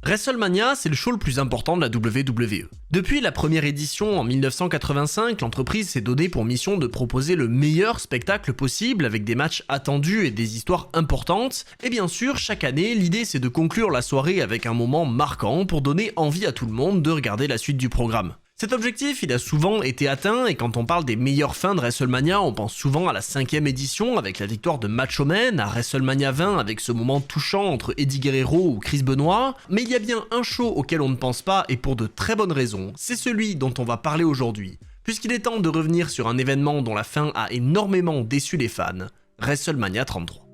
WrestleMania, c'est le show le plus important de la WWE. Depuis la première édition en 1985, l'entreprise s'est donnée pour mission de proposer le meilleur spectacle possible avec des matchs attendus et des histoires importantes. Et bien sûr, chaque année, l'idée c'est de conclure la soirée avec un moment marquant pour donner envie à tout le monde de regarder la suite du programme. Cet objectif, il a souvent été atteint et quand on parle des meilleures fins de WrestleMania, on pense souvent à la 5e édition avec la victoire de Macho Man, à WrestleMania 20 avec ce moment touchant entre Eddie Guerrero ou Chris Benoit, mais il y a bien un show auquel on ne pense pas et pour de très bonnes raisons, c'est celui dont on va parler aujourd'hui, puisqu'il est temps de revenir sur un événement dont la fin a énormément déçu les fans, WrestleMania 33.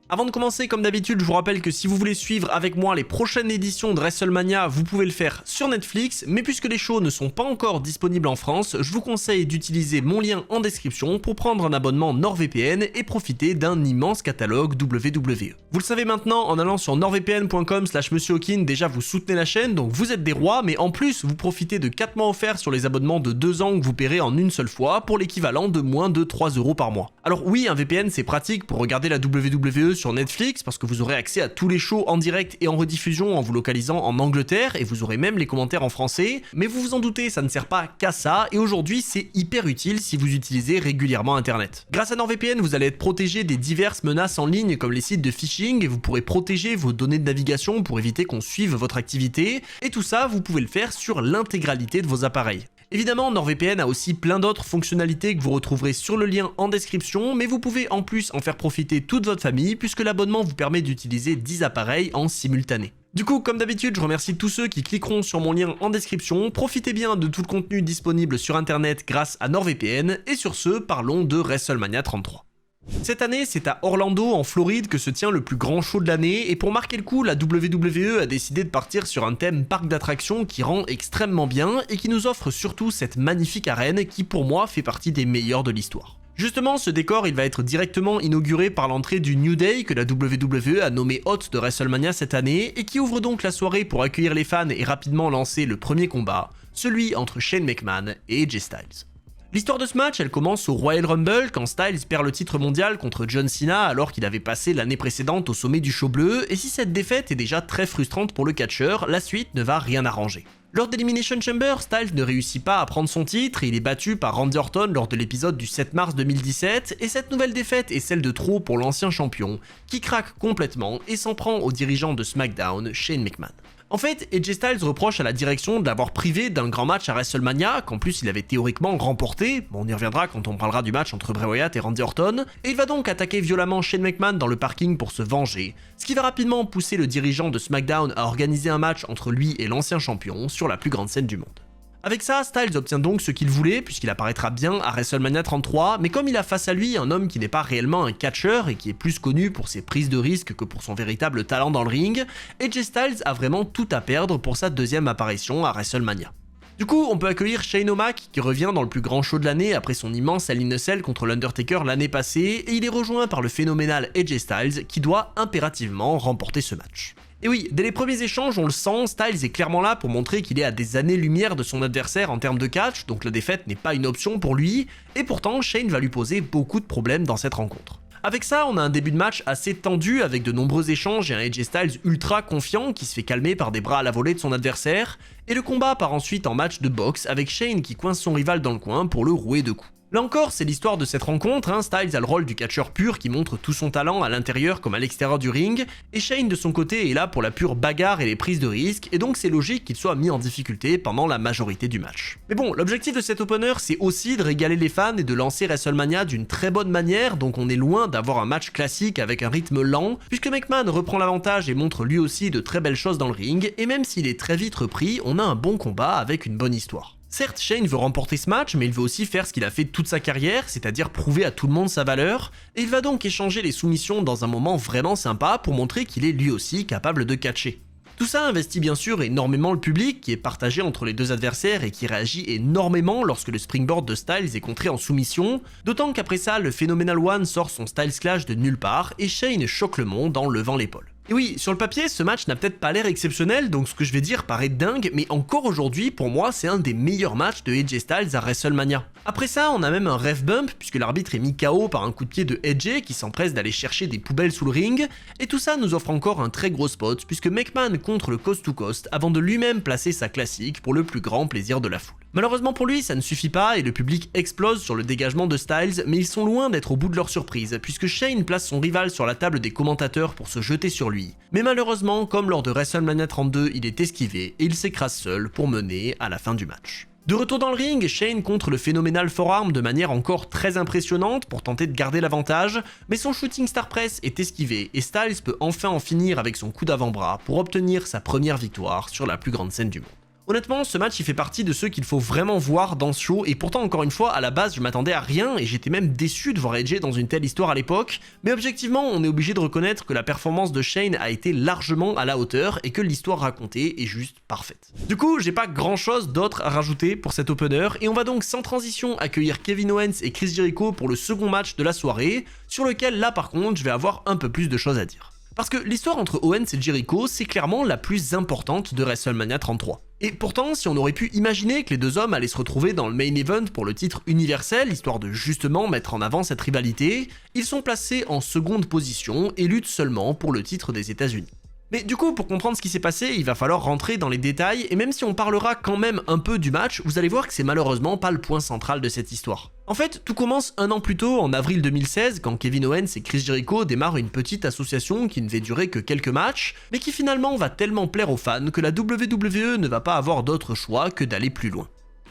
Avant de commencer, comme d'habitude, je vous rappelle que si vous voulez suivre avec moi les prochaines éditions de WrestleMania, vous pouvez le faire sur Netflix, mais puisque les shows ne sont pas encore disponibles en France, je vous conseille d'utiliser mon lien en description pour prendre un abonnement NordVPN et profiter d'un immense catalogue WWE. Vous le savez maintenant, en allant sur nordvpn.com/Monsieur Hawkin, déjà vous soutenez la chaîne, donc vous êtes des rois, mais en plus vous profitez de 4 mois offerts sur les abonnements de 2 ans que vous paierez en une seule fois pour l'équivalent de moins de 3 € par mois. Alors oui, un VPN c'est pratique pour regarder la WWE sur Netflix parce que vous aurez accès à tous les shows en direct et en rediffusion en vous localisant en Angleterre et vous aurez même les commentaires en français, mais vous vous en doutez, ça ne sert pas qu'à ça et aujourd'hui c'est hyper utile si vous utilisez régulièrement internet. Grâce à NordVPN, vous allez être protégé des diverses menaces en ligne comme les sites de phishing et vous pourrez protéger vos données de navigation pour éviter qu'on suive votre activité et tout ça vous pouvez le faire sur l'intégralité de vos appareils. Évidemment, NordVPN a aussi plein d'autres fonctionnalités que vous retrouverez sur le lien en description, mais vous pouvez en plus en faire profiter toute votre famille puisque l'abonnement vous permet d'utiliser 10 appareils en simultané. Du coup, comme d'habitude, je remercie tous ceux qui cliqueront sur mon lien en description, profitez bien de tout le contenu disponible sur internet grâce à NordVPN, et sur ce, parlons de WrestleMania 33. Cette année, c'est à Orlando, en Floride, que se tient le plus grand show de l'année, et pour marquer le coup, la WWE a décidé de partir sur un thème parc d'attractions qui rend extrêmement bien, et qui nous offre surtout cette magnifique arène qui pour moi fait partie des meilleures de l'histoire. Justement, ce décor, il va être directement inauguré par l'entrée du New Day que la WWE a nommé hôte de WrestleMania cette année, et qui ouvre donc la soirée pour accueillir les fans et rapidement lancer le premier combat, celui entre Shane McMahon et AJ Styles. L'histoire de ce match, elle commence au Royal Rumble quand Styles perd le titre mondial contre John Cena alors qu'il avait passé l'année précédente au sommet du show bleu, et si cette défaite est déjà très frustrante pour le catcheur, la suite ne va rien arranger. Lors d'Elimination Chamber, Styles ne réussit pas à prendre son titre et il est battu par Randy Orton lors de l'épisode du 7 mars 2017, et cette nouvelle défaite est celle de trop pour l'ancien champion, qui craque complètement et s'en prend au dirigeant de SmackDown, Shane McMahon. En fait, AJ Styles reproche à la direction de l'avoir privé d'un grand match à WrestleMania, qu'en plus il avait théoriquement remporté, on y reviendra quand on parlera du match entre Bray Wyatt et Randy Orton, et il va donc attaquer violemment Shane McMahon dans le parking pour se venger, ce qui va rapidement pousser le dirigeant de SmackDown à organiser un match entre lui et l'ancien champion sur la plus grande scène du monde. Avec ça, Styles obtient donc ce qu'il voulait puisqu'il apparaîtra bien à WrestleMania 33, mais comme il a face à lui un homme qui n'est pas réellement un catcheur et qui est plus connu pour ses prises de risque que pour son véritable talent dans le ring, AJ Styles a vraiment tout à perdre pour sa deuxième apparition à WrestleMania. Du coup, on peut accueillir Shane O'Mac qui revient dans le plus grand show de l'année après son immense Hell in a Cell contre l'Undertaker l'année passée, et il est rejoint par le phénoménal AJ Styles qui doit impérativement remporter ce match. Et oui, dès les premiers échanges, on le sent, Styles est clairement là pour montrer qu'il est à des années-lumière de son adversaire en termes de catch, donc la défaite n'est pas une option pour lui, et pourtant Shane va lui poser beaucoup de problèmes dans cette rencontre. Avec ça, on a un début de match assez tendu avec de nombreux échanges et un AJ Styles ultra confiant qui se fait calmer par des bras à la volée de son adversaire, et le combat part ensuite en match de boxe avec Shane qui coince son rival dans le coin pour le rouer de coups. Là encore, c'est l'histoire de cette rencontre, Styles a le rôle du catcheur pur qui montre tout son talent à l'intérieur comme à l'extérieur du ring, et Shane de son côté est là pour la pure bagarre et les prises de risque, et donc c'est logique qu'il soit mis en difficulté pendant la majorité du match. Mais bon, l'objectif de cet opener c'est aussi de régaler les fans et de lancer WrestleMania d'une très bonne manière, donc on est loin d'avoir un match classique avec un rythme lent, puisque McMahon reprend l'avantage et montre lui aussi de très belles choses dans le ring, et même s'il est très vite repris, on a un bon combat avec une bonne histoire. Certes, Shane veut remporter ce match, mais il veut aussi faire ce qu'il a fait toute sa carrière, c'est-à-dire prouver à tout le monde sa valeur, et il va donc échanger les soumissions dans un moment vraiment sympa pour montrer qu'il est lui aussi capable de catcher. Tout ça investit bien sûr énormément le public qui est partagé entre les deux adversaires et qui réagit énormément lorsque le springboard de Styles est contré en soumission, d'autant qu'après ça, le Phenomenal One sort son Styles Clash de nulle part et Shane choque le monde en levant l'épaule. Et oui, sur le papier, ce match n'a peut-être pas l'air exceptionnel, donc ce que je vais dire paraît dingue, mais encore aujourd'hui, pour moi, c'est un des meilleurs matchs de AJ Styles à WrestleMania. Après ça, on a même un ref bump, puisque l'arbitre est mis KO par un coup de pied de AJ qui s'empresse d'aller chercher des poubelles sous le ring, et tout ça nous offre encore un très gros spot, puisque McMahon contre le coast to coast, avant de lui-même placer sa classique pour le plus grand plaisir de la foule. Malheureusement pour lui, ça ne suffit pas et le public explose sur le dégagement de Styles, mais ils sont loin d'être au bout de leur surprise, puisque Shane place son rival sur la table des commentateurs pour se jeter sur lui. Mais malheureusement, comme lors de WrestleMania 32, il est esquivé et il s'écrase seul pour mener à la fin du match. De retour dans le ring, Shane contre le phénoménal forearm de manière encore très impressionnante pour tenter de garder l'avantage, mais son shooting star press est esquivé et Styles peut enfin en finir avec son coup d'avant-bras pour obtenir sa première victoire sur la plus grande scène du monde. Honnêtement, ce match il fait partie de ceux qu'il faut vraiment voir dans ce show, et pourtant encore une fois, à la base je m'attendais à rien et j'étais même déçu de voir AJ dans une telle histoire à l'époque, mais objectivement on est obligé de reconnaître que la performance de Shane a été largement à la hauteur et que l'histoire racontée est juste parfaite. Du coup, j'ai pas grand chose d'autre à rajouter pour cet opener, et on va donc sans transition accueillir Kevin Owens et Chris Jericho pour le second match de la soirée, sur lequel là par contre je vais avoir un peu plus de choses à dire. Parce que l'histoire entre Owens et Jericho, c'est clairement la plus importante de WrestleMania 33. Et pourtant, si on aurait pu imaginer que les deux hommes allaient se retrouver dans le main event pour le titre universel, histoire de justement mettre en avant cette rivalité, ils sont placés en seconde position et luttent seulement pour le titre des États-Unis. Mais du coup, pour comprendre ce qui s'est passé, il va falloir rentrer dans les détails, et même si on parlera quand même un peu du match, vous allez voir que c'est malheureusement pas le point central de cette histoire. En fait, tout commence un an plus tôt, en avril 2016, quand Kevin Owens et Chris Jericho démarrent une petite association qui ne va durer que quelques matchs, mais qui finalement va tellement plaire aux fans que la WWE ne va pas avoir d'autre choix que d'aller plus loin.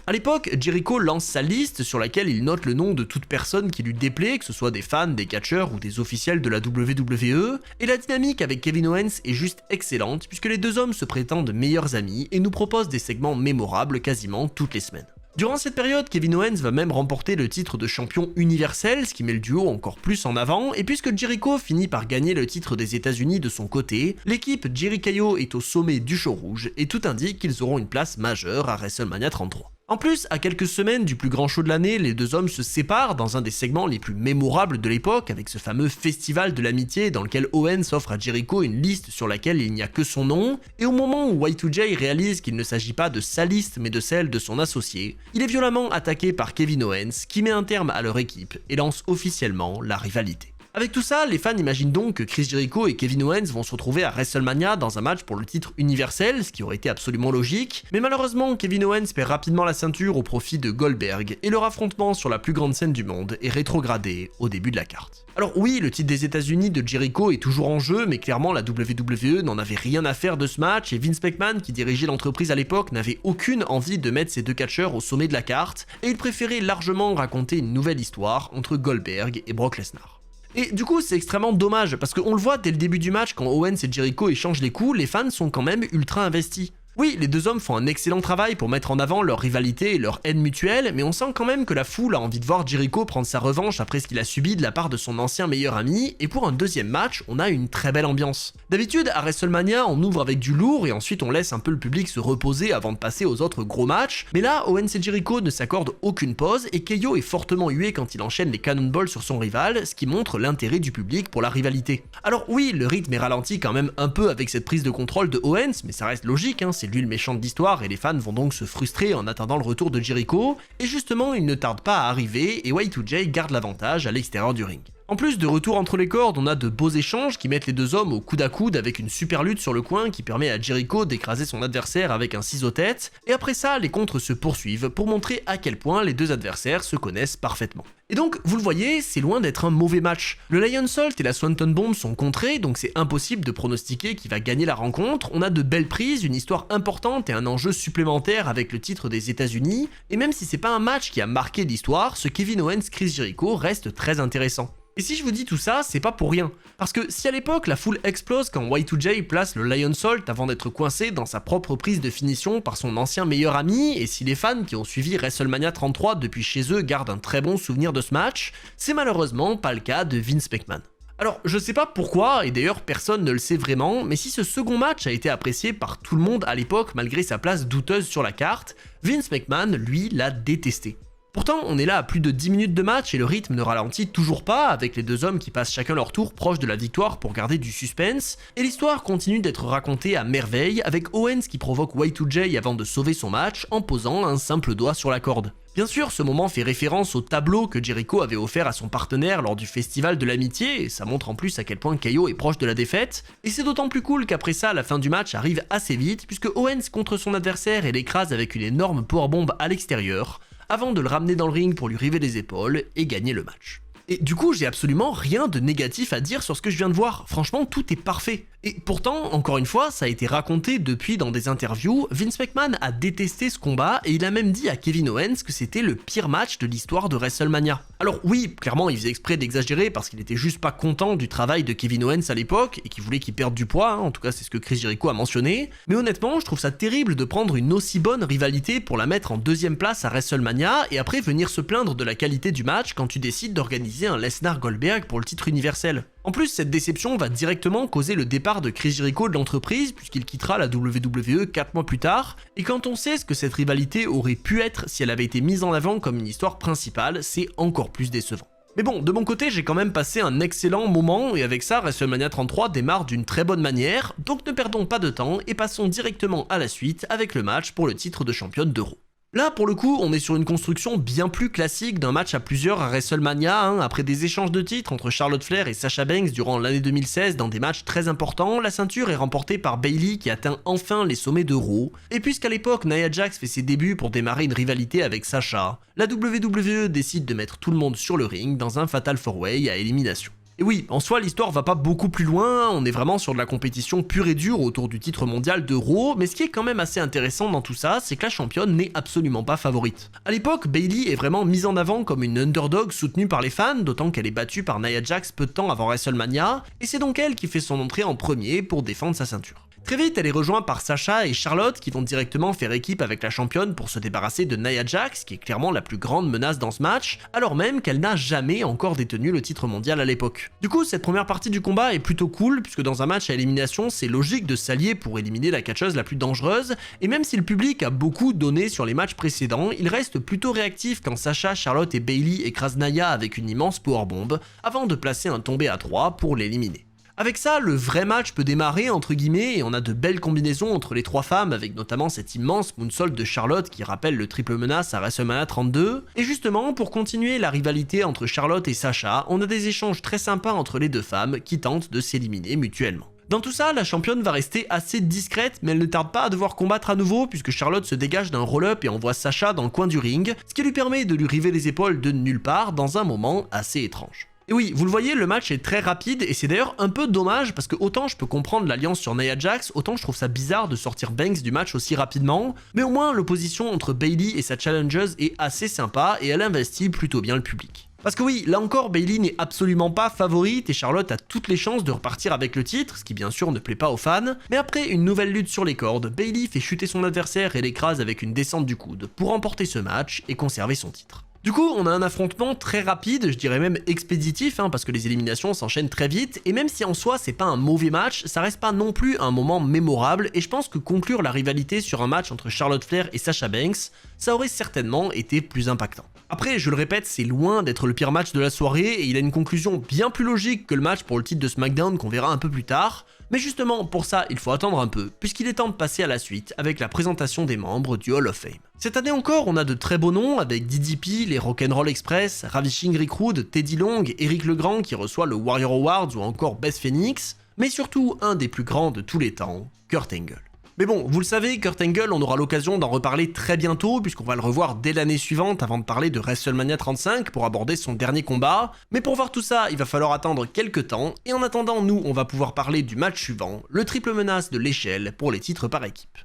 A l'époque, Jericho lance sa liste sur laquelle il note le nom de toute personne qui lui déplaît, que ce soit des fans, des catcheurs ou des officiels de la WWE, et la dynamique avec Kevin Owens est juste excellente puisque les deux hommes se prétendent meilleurs amis et nous proposent des segments mémorables quasiment toutes les semaines. Durant cette période, Kevin Owens va même remporter le titre de champion universel, ce qui met le duo encore plus en avant, et puisque Jericho finit par gagner le titre des États-Unis de son côté, l'équipe Jericho est au sommet du show rouge, et tout indique qu'ils auront une place majeure à WrestleMania 33. En plus, à quelques semaines du plus grand show de l'année, les deux hommes se séparent dans un des segments les plus mémorables de l'époque, avec ce fameux festival de l'amitié dans lequel Owens offre à Jericho une liste sur laquelle il n'y a que son nom, et au moment où Y2J réalise qu'il ne s'agit pas de sa liste mais de celle de son associé, il est violemment attaqué par Kevin Owens, qui met un terme à leur équipe et lance officiellement la rivalité. Avec tout ça, les fans imaginent donc que Chris Jericho et Kevin Owens vont se retrouver à WrestleMania dans un match pour le titre universel, ce qui aurait été absolument logique, mais malheureusement Kevin Owens perd rapidement la ceinture au profit de Goldberg, et leur affrontement sur la plus grande scène du monde est rétrogradé au début de la carte. Alors oui, le titre des États-Unis de Jericho est toujours en jeu, mais clairement la WWE n'en avait rien à faire de ce match, et Vince McMahon, qui dirigeait l'entreprise à l'époque, n'avait aucune envie de mettre ces deux catcheurs au sommet de la carte, et il préférait largement raconter une nouvelle histoire entre Goldberg et Brock Lesnar. Et du coup, c'est extrêmement dommage, parce qu'on le voit dès le début du match, quand Owens et Jericho échangent les coups, les fans sont quand même ultra investis. Oui, les deux hommes font un excellent travail pour mettre en avant leur rivalité et leur haine mutuelle, mais on sent quand même que la foule a envie de voir Jericho prendre sa revanche après ce qu'il a subi de la part de son ancien meilleur ami, et pour un deuxième match, on a une très belle ambiance. D'habitude, à WrestleMania, on ouvre avec du lourd et ensuite on laisse un peu le public se reposer avant de passer aux autres gros matchs, mais là, Owens et Jericho ne s'accordent aucune pause, et KO est fortement hué quand il enchaîne les cannonballs sur son rival, ce qui montre l'intérêt du public pour la rivalité. Alors oui, le rythme est ralenti quand même un peu avec cette prise de contrôle de Owens, mais ça reste logique, c'est lui le méchant de l'histoire et les fans vont donc se frustrer en attendant le retour de Jericho, et justement il ne tarde pas à arriver et Y2J garde l'avantage à l'extérieur du ring. En plus de retour entre les cordes, on a de beaux échanges qui mettent les deux hommes au coude à coude avec une super lutte sur le coin qui permet à Jericho d'écraser son adversaire avec un ciseau-tête, et après ça, les contres se poursuivent pour montrer à quel point les deux adversaires se connaissent parfaitement. Et donc, vous le voyez, c'est loin d'être un mauvais match. Le Lion Salt et la Swanton Bomb sont contrés, donc c'est impossible de pronostiquer qui va gagner la rencontre. On a de belles prises, une histoire importante et un enjeu supplémentaire avec le titre des États-Unis, et même si c'est pas un match qui a marqué l'histoire, ce Kevin Owens-Chris Jericho reste très intéressant. Et si je vous dis tout ça, c'est pas pour rien. Parce que si à l'époque la foule explose quand Y2J place le Lion Salt avant d'être coincé dans sa propre prise de finition par son ancien meilleur ami, et si les fans qui ont suivi WrestleMania 33 depuis chez eux gardent un très bon souvenir de ce match, c'est malheureusement pas le cas de Vince McMahon. Alors, je sais pas pourquoi, et d'ailleurs personne ne le sait vraiment, mais si ce second match a été apprécié par tout le monde à l'époque malgré sa place douteuse sur la carte, Vince McMahon, lui, l'a détesté. Pourtant, on est là à plus de 10 minutes de match et le rythme ne ralentit toujours pas, avec les deux hommes qui passent chacun leur tour proche de la victoire pour garder du suspense, et l'histoire continue d'être racontée à merveille, avec Owens qui provoque Y2J avant de sauver son match en posant un simple doigt sur la corde. Bien sûr, ce moment fait référence au tableau que Jericho avait offert à son partenaire lors du festival de l'amitié, et ça montre en plus à quel point KO est proche de la défaite, et c'est d'autant plus cool qu'après ça, la fin du match arrive assez vite, puisque Owens contre son adversaire et l'écrase avec une énorme powerbomb à l'extérieur, avant de le ramener dans le ring pour lui river les épaules et gagner le match. Et du coup, j'ai absolument rien de négatif à dire sur ce que je viens de voir, franchement tout est parfait. Et pourtant, encore une fois, ça a été raconté depuis dans des interviews, Vince McMahon a détesté ce combat et il a même dit à Kevin Owens que c'était le pire match de l'histoire de WrestleMania. Alors oui, clairement il faisait exprès d'exagérer parce qu'il était juste pas content du travail de Kevin Owens à l'époque et qu'il voulait qu'il perde du poids, en tout cas c'est ce que Chris Jericho a mentionné, mais honnêtement je trouve ça terrible de prendre une aussi bonne rivalité pour la mettre en deuxième place à WrestleMania et après venir se plaindre de la qualité du match quand tu décides d'organiser un Lesnar-Goldberg pour le titre universel. En plus, cette déception va directement causer le départ de Chris Jericho de l'entreprise puisqu'il quittera la WWE 4 mois plus tard, et quand on sait ce que cette rivalité aurait pu être si elle avait été mise en avant comme une histoire principale, c'est encore plus décevant. Mais bon, de mon côté, j'ai quand même passé un excellent moment et avec ça, WrestleMania 33 démarre d'une très bonne manière, donc ne perdons pas de temps et passons directement à la suite avec le match pour le titre de championne de Raw. Là, pour le coup, on est sur une construction bien plus classique d'un match à plusieurs à WrestleMania, après des échanges de titres entre Charlotte Flair et Sasha Banks durant l'année 2016 dans des matchs très importants, la ceinture est remportée par Bayley qui atteint enfin les sommets de Raw, et puisqu'à l'époque Nia Jax fait ses débuts pour démarrer une rivalité avec Sasha, la WWE décide de mettre tout le monde sur le ring dans un Fatal 4-Way à élimination. Et oui, en soi l'histoire va pas beaucoup plus loin, on est vraiment sur de la compétition pure et dure autour du titre mondial de Raw, mais ce qui est quand même assez intéressant dans tout ça, c'est que la championne n'est absolument pas favorite. À l'époque, Bayley est vraiment mise en avant comme une underdog soutenue par les fans, d'autant qu'elle est battue par Nia Jax peu de temps avant WrestleMania, et c'est donc elle qui fait son entrée en premier pour défendre sa ceinture. Très vite, elle est rejointe par Sasha et Charlotte qui vont directement faire équipe avec la championne pour se débarrasser de Nia Jax, qui est clairement la plus grande menace dans ce match, alors même qu'elle n'a jamais encore détenu le titre mondial à l'époque. Du coup, cette première partie du combat est plutôt cool, puisque dans un match à élimination, c'est logique de s'allier pour éliminer la catcheuse la plus dangereuse, et même si le public a beaucoup donné sur les matchs précédents, il reste plutôt réactif quand Sasha, Charlotte et Bayley écrasent Nia avec une immense powerbomb, avant de placer un tombé à 3 pour l'éliminer. Avec ça, le vrai match peut démarrer entre guillemets et on a de belles combinaisons entre les trois femmes avec notamment cette immense moonsault de Charlotte qui rappelle le triple menace à WrestleMania 32. Et justement, pour continuer la rivalité entre Charlotte et Sasha, on a des échanges très sympas entre les deux femmes qui tentent de s'éliminer mutuellement. Dans tout ça, la championne va rester assez discrète, mais elle ne tarde pas à devoir combattre à nouveau puisque Charlotte se dégage d'un roll-up et envoie Sasha dans le coin du ring, ce qui lui permet de lui river les épaules de nulle part dans un moment assez étrange. Et oui, vous le voyez, le match est très rapide et c'est d'ailleurs un peu dommage parce que autant je peux comprendre l'alliance sur Nia Jax, autant je trouve ça bizarre de sortir Banks du match aussi rapidement, mais au moins l'opposition entre Bayley et sa challengeuse est assez sympa et elle investit plutôt bien le public. Parce que oui, là encore, Bayley n'est absolument pas favorite et Charlotte a toutes les chances de repartir avec le titre, ce qui bien sûr ne plaît pas aux fans, mais après une nouvelle lutte sur les cordes, Bayley fait chuter son adversaire et l'écrase avec une descente du coude pour remporter ce match et conserver son titre. Du coup, on a un affrontement très rapide, je dirais même expéditif, parce que les éliminations s'enchaînent très vite, et même si en soi c'est pas un mauvais match, ça reste pas non plus un moment mémorable, et je pense que conclure la rivalité sur un match entre Charlotte Flair et Sasha Banks, ça aurait certainement été plus impactant. Après, je le répète, c'est loin d'être le pire match de la soirée, et il a une conclusion bien plus logique que le match pour le titre de SmackDown qu'on verra un peu plus tard, mais justement pour ça il faut attendre un peu, puisqu'il est temps de passer à la suite avec la présentation des membres du Hall of Fame. Cette année encore, on a de très beaux noms avec DDP, les Rock'n'Roll Express, Ravishing Rick Rude, Teddy Long, Eric Legrand qui reçoit le Warrior Awards ou encore Beth Phoenix, mais surtout un des plus grands de tous les temps, Kurt Angle. Mais bon, vous le savez, Kurt Angle, on aura l'occasion d'en reparler très bientôt, puisqu'on va le revoir dès l'année suivante avant de parler de WrestleMania 35 pour aborder son dernier combat. Mais pour voir tout ça, il va falloir attendre quelques temps, et en attendant, nous, on va pouvoir parler du match suivant, le triple menace de l'échelle pour les titres par équipe.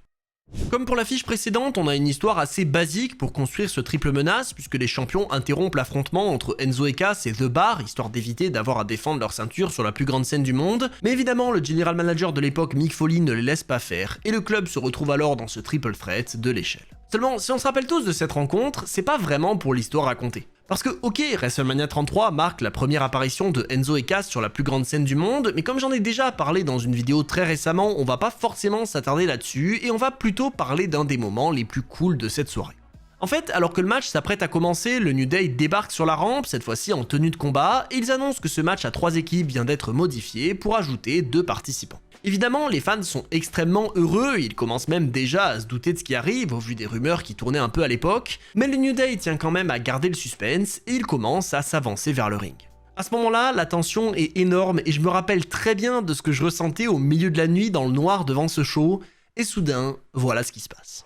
Comme pour la fiche précédente, on a une histoire assez basique pour construire ce triple menace, puisque les champions interrompent l'affrontement entre Enzo et Cass et The Bar, histoire d'éviter d'avoir à défendre leur ceinture sur la plus grande scène du monde, mais évidemment le general manager de l'époque Mick Foley ne les laisse pas faire, et le club se retrouve alors dans ce triple threat de l'échelle. Seulement, si on se rappelle tous de cette rencontre, c'est pas vraiment pour l'histoire racontée. Parce que ok, WrestleMania 33 marque la première apparition de Enzo et Cass sur la plus grande scène du monde, mais comme j'en ai déjà parlé dans une vidéo très récemment, on va pas forcément s'attarder là-dessus, et on va plutôt parler d'un des moments les plus cool de cette soirée. En fait, alors que le match s'apprête à commencer, le New Day débarque sur la rampe, cette fois-ci en tenue de combat, et ils annoncent que ce match à 3 équipes vient d'être modifié pour ajouter 2 participants. Évidemment, les fans sont extrêmement heureux, ils commencent même déjà à se douter de ce qui arrive au vu des rumeurs qui tournaient un peu à l'époque, mais le New Day tient quand même à garder le suspense et il commence à s'avancer vers le ring. À ce moment-là, la tension est énorme et je me rappelle très bien de ce que je ressentais au milieu de la nuit dans le noir devant ce show, et soudain, voilà ce qui se passe.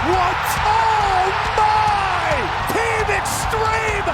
What? Oh my! Team Extreme